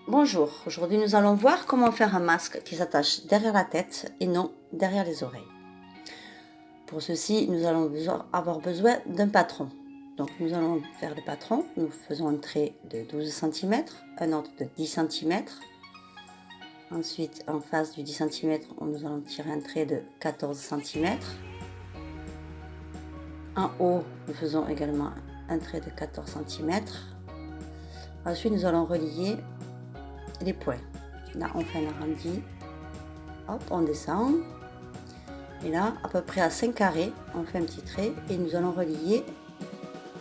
Bonjour, aujourd'hui nous allons voir comment faire un masque qui s'attache derrière la tête et non derrière les oreilles. Pour ceci, nous allons avoir besoin d'un patron. Donc nous allons faire le patron, nous faisons un trait de 12 cm, un autre de 10 cm. Ensuite, en face du 10 cm, nous allons tirer un trait de 14 cm. En haut, nous faisons également un trait de 14 cm. Ensuite, nous allons relier les points. Là, on fait un arrondi. Hop, on descend. Et là, à peu près à 5 carrés, on fait un petit trait et nous allons relier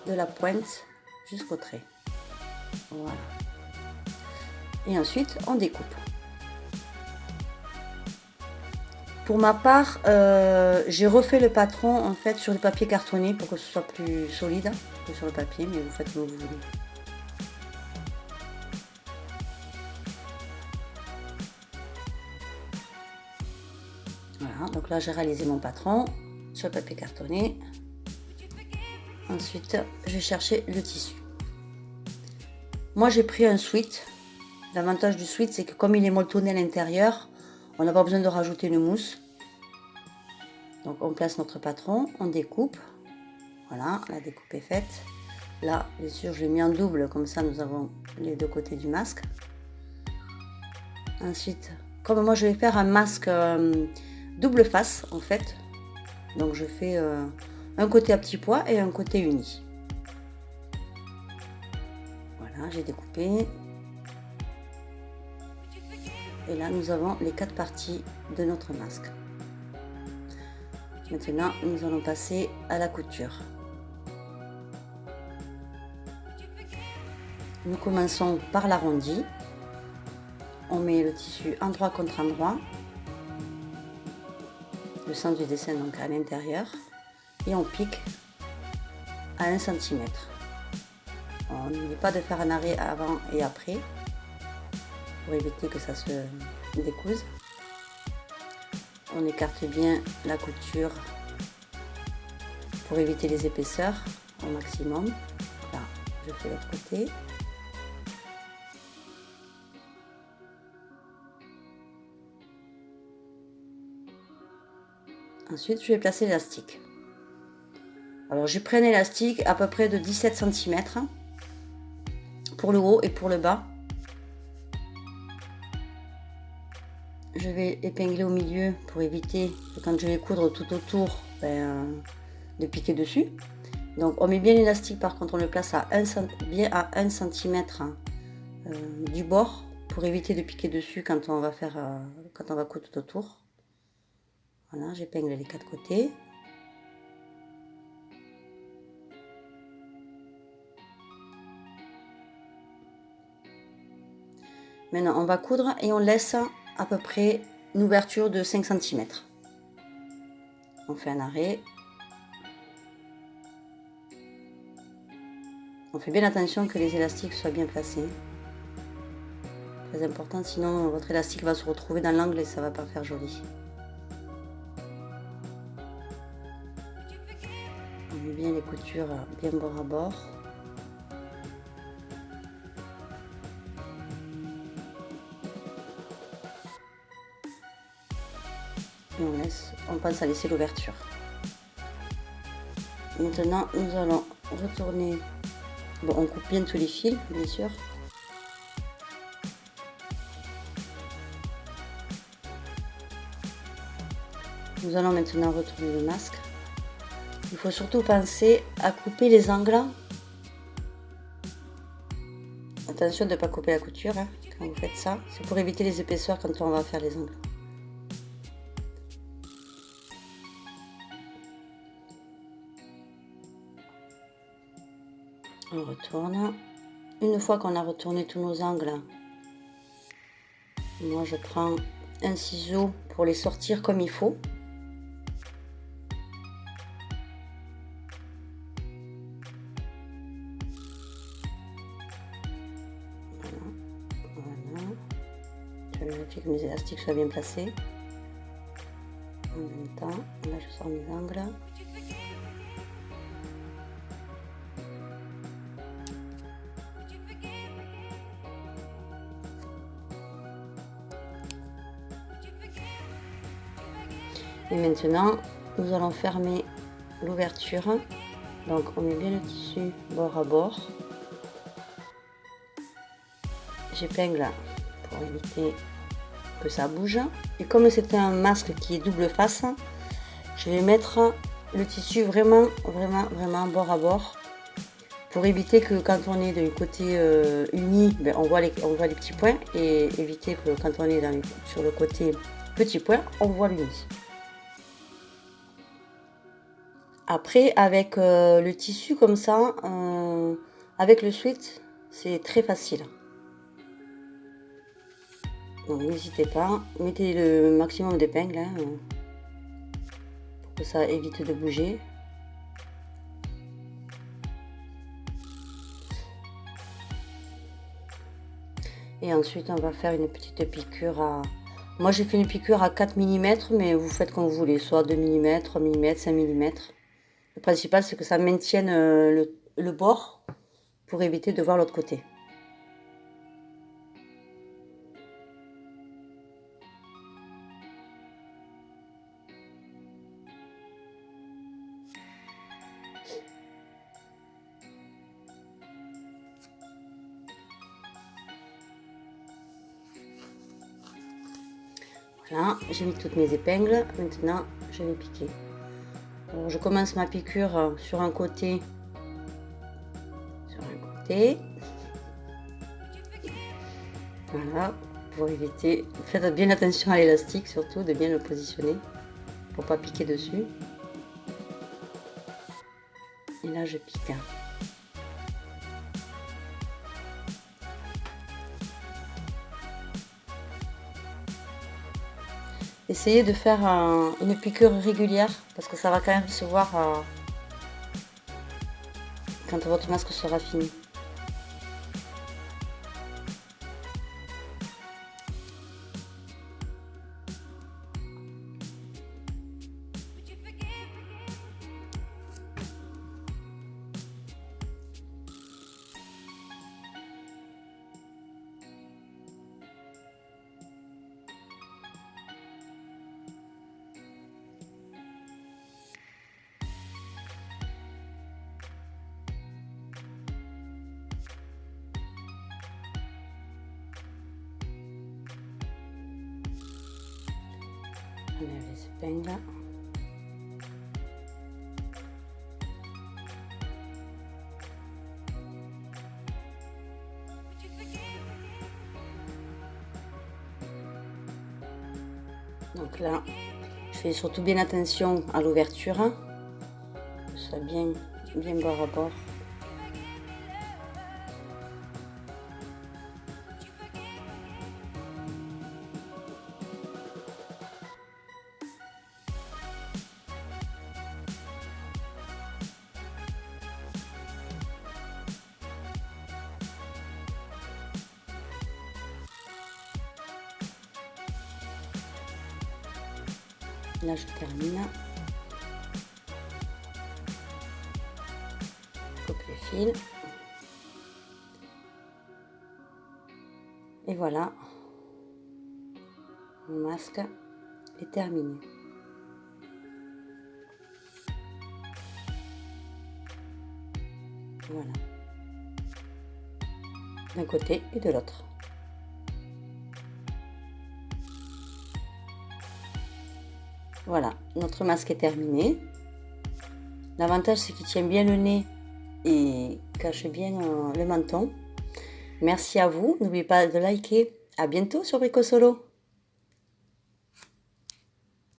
de la pointe jusqu'au trait. Voilà. Et ensuite, on découpe. Pour ma part, j'ai refait le patron en fait sur le papier cartonné pour que ce soit plus solide que sur le papier, mais vous faites comme vous voulez. Voilà, donc là j'ai réalisé mon patron sur le papier cartonné. Ensuite, je vais chercher le tissu. Moi j'ai pris un sweat. L'avantage du sweat, c'est que comme il est molletonné à l'intérieur, on n'a pas besoin de rajouter une mousse. Donc on place notre patron, on découpe. Voilà, la découpe est faite. Là, bien sûr, je l'ai mis en double, comme ça nous avons les deux côtés du masque. Ensuite, comme moi je vais faire un masque double face en fait, donc je fais un côté à petit pois et un côté uni. Voilà, j'ai découpé. Et là, nous avons les 4 parties de notre masque. Maintenant, nous allons passer à la couture. Nous commençons par l'arrondi. On met le tissu endroit contre endroit. Le sens du dessin donc à l'intérieur. Et on pique à 1 cm. On n'oublie pas de faire un arrêt avant et après pour éviter que ça se découse. On écarte bien la couture pour éviter les épaisseurs au maximum. Là, je fais l'autre côté. Ensuite, je vais placer l'élastique. Alors, j'ai pris un élastique à peu près de 17 cm pour le haut et pour le bas. Je vais épingler au milieu pour éviter que quand je vais coudre tout autour, de piquer dessus. Donc on met bien l'élastique, par contre on le place à bien à 1 cm du bord pour éviter de piquer dessus quand on va coudre tout autour. Voilà, j'épingle les 4 côtés. Maintenant on va coudre et on laisse à peu près une ouverture de 5 cm. On fait un arrêt. On fait bien attention que les élastiques soient bien placés. Très important, sinon votre élastique va se retrouver dans l'angle et ça va pas faire joli. On met bien les coutures bien bord à bord. Et on pense à laisser l'ouverture. Maintenant, nous allons retourner. Bon, on coupe bien tous les fils, bien sûr. Nous allons maintenant retourner le masque. Il faut surtout penser à couper les angles. Attention de ne pas couper la couture hein, quand vous faites ça. C'est pour éviter les épaisseurs quand on va faire les angles. On retourne. Une fois qu'on a retourné tous nos angles, moi je prends un ciseau pour les sortir comme il faut. Voilà. Je vérifie que mes élastiques soient bien placés. En même temps, là je sors mes angles. Et maintenant, nous allons fermer l'ouverture. Donc on met bien le tissu bord à bord. J'épingle pour éviter que ça bouge. Et comme c'est un masque qui est double face, je vais mettre le tissu vraiment bord à bord pour éviter que quand on est du côté uni, ben, on voit les petits points, et éviter que quand on est sur le côté petit point, on voit l'uni. Après, avec le tissu comme ça, avec le sweat, c'est très facile. Donc n'hésitez pas, mettez le maximum d'épingles hein, pour que ça évite de bouger. Et ensuite on va faire une petite piqûre à... Moi j'ai fait une piqûre à 4 mm, mais vous faites comme vous voulez, soit 2 mm, 3 mm, 5 mm. Le principal c'est que ça maintienne le bord pour éviter de voir l'autre côté. Voilà, j'ai mis toutes mes épingles. Maintenant, je vais piquer. Alors, je commence ma piqûre sur un côté. Voilà, pour éviter. Faites bien attention à l'élastique, surtout de bien le positionner pour pas piquer dessus. Et là, je pique. Essayez de faire une piqûre régulière parce que ça va quand même se voir quand votre masque sera fini. On enlève les épingles. Donc là, je fais surtout bien attention à l'ouverture, que ce soit bien bord à bord. Là, je termine. Coupe les fils. Et voilà. Mon masque est terminé. Voilà. D'un côté et de l'autre. Voilà, notre masque est terminé. L'avantage, c'est qu'il tient bien le nez et cache bien le menton. Merci à vous. N'oubliez pas de liker. À bientôt sur Brico Solo.